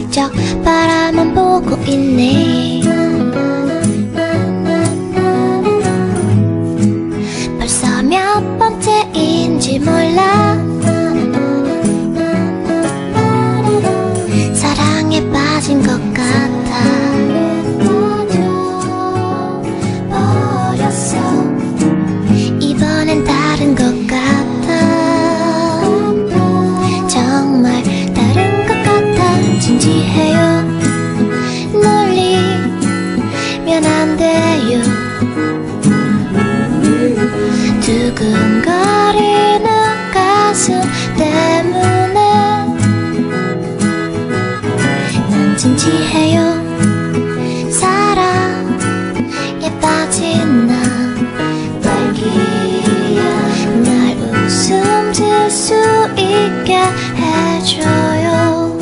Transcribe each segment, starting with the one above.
슬쩍슬쩍 바라만 보고 있네. 벌써 몇 번째인지 몰라. 사랑에 빠진 것 같아. 버렸어. 이번엔 다른 것 같아. 정말 다른 것 같아. 진지해요. 놀리면 안 돼요. 두근거리는 가슴 때문에 난 진지해요. 사랑에 빠진 나 딸기야. 날 웃음 질 수 있게 해줘요.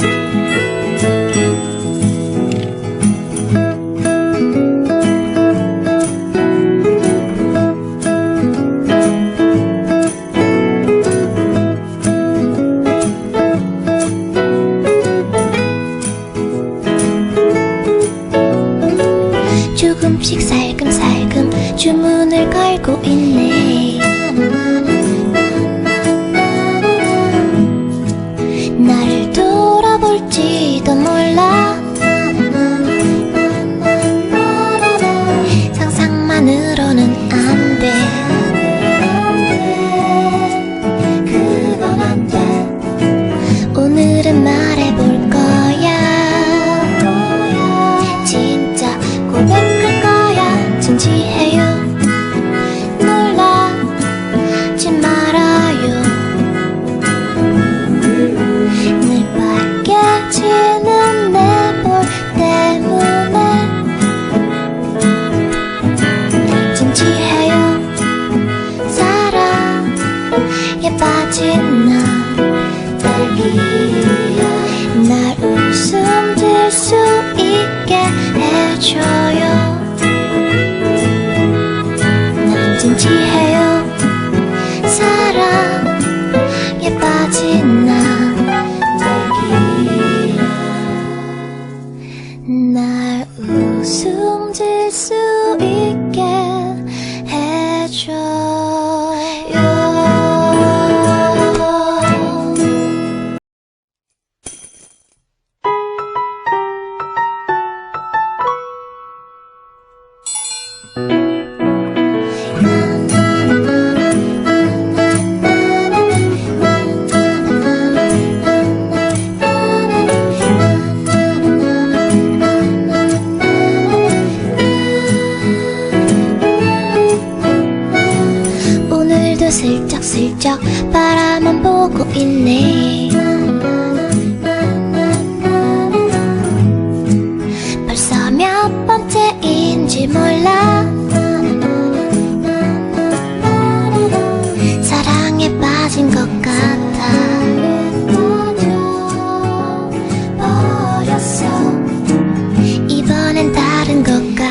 조금씩 살금살금 주문을 걸고 있네. 나를 돌아볼지도 몰라. 상상만으로는 안 돼. 그건 안 돼. 오늘은 말해볼 거야. 진짜 고백할 거야. 진지해요. 놀라지 말아요. 늘 빨개지는 내 볼 때문에 진지해요. 사랑에 빠진 나 딸기야. 날 웃음 질 수 있게 해줘요. 난 진지해요. 사랑에 빠진 나 딸기야. 날 웃음 질 수 있게 해줘요. 오늘도 슬쩍슬쩍 바라만 보고 있네. 벌써 몇 번째인지 몰라. 사랑에 빠진 것 같아. 버렸어. 이번엔 다른 것 같아.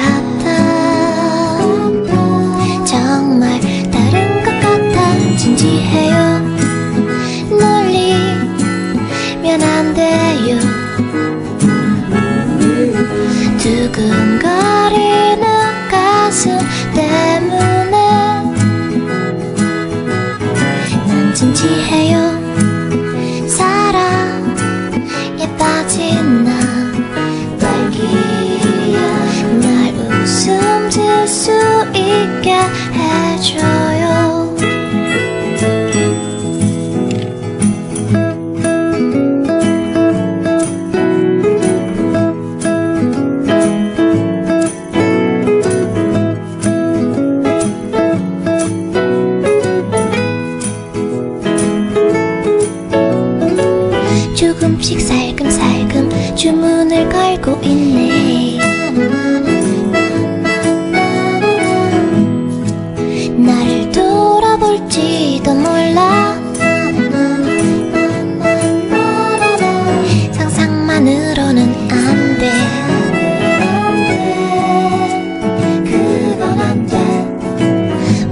정말 다른 것 같아. 진지해요. 놀리면 안 돼요. 두근거리는 가슴 때문에 난 진지해요. 사랑에 빠진 나 딸기야. 날 웃음 질 수 있게 해줘요. 조금씩 살금살금 주문을 걸고 있네. 나를 돌아볼지도 몰라. 상상만으로는 안 돼. 그건 안 돼.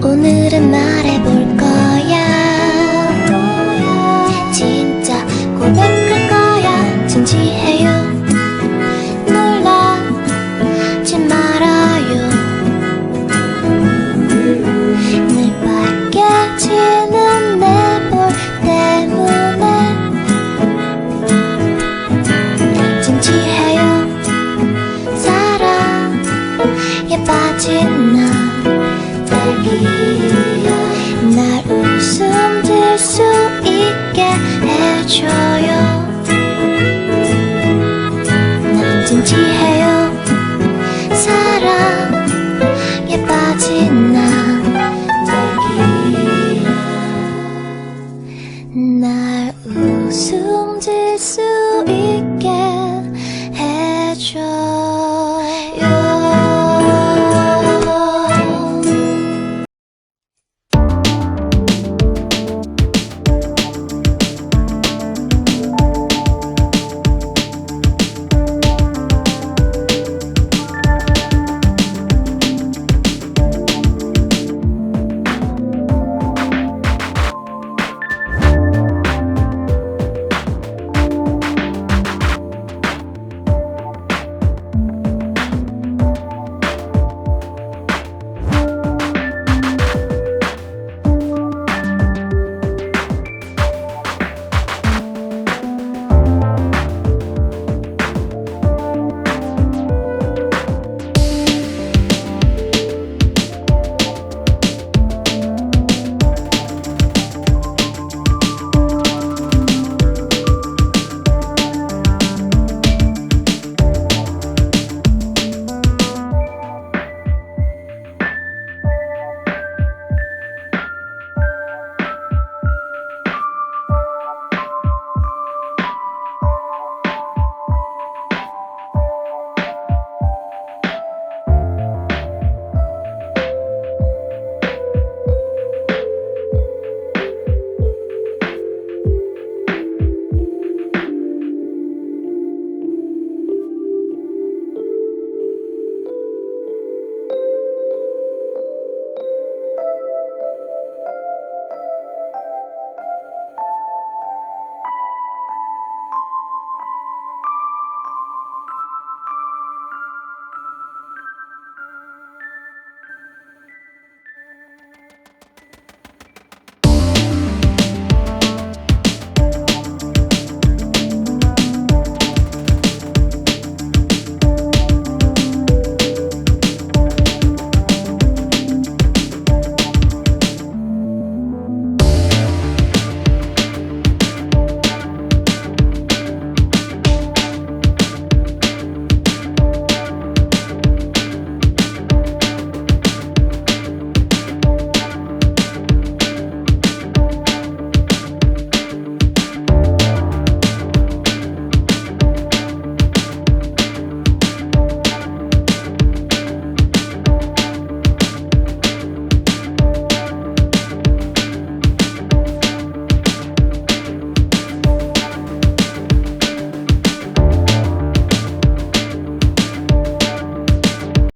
오늘은 말해볼 거야. 진짜 고백할 거야. 진지해요. 날 웃음 질 수 있게 해줘요.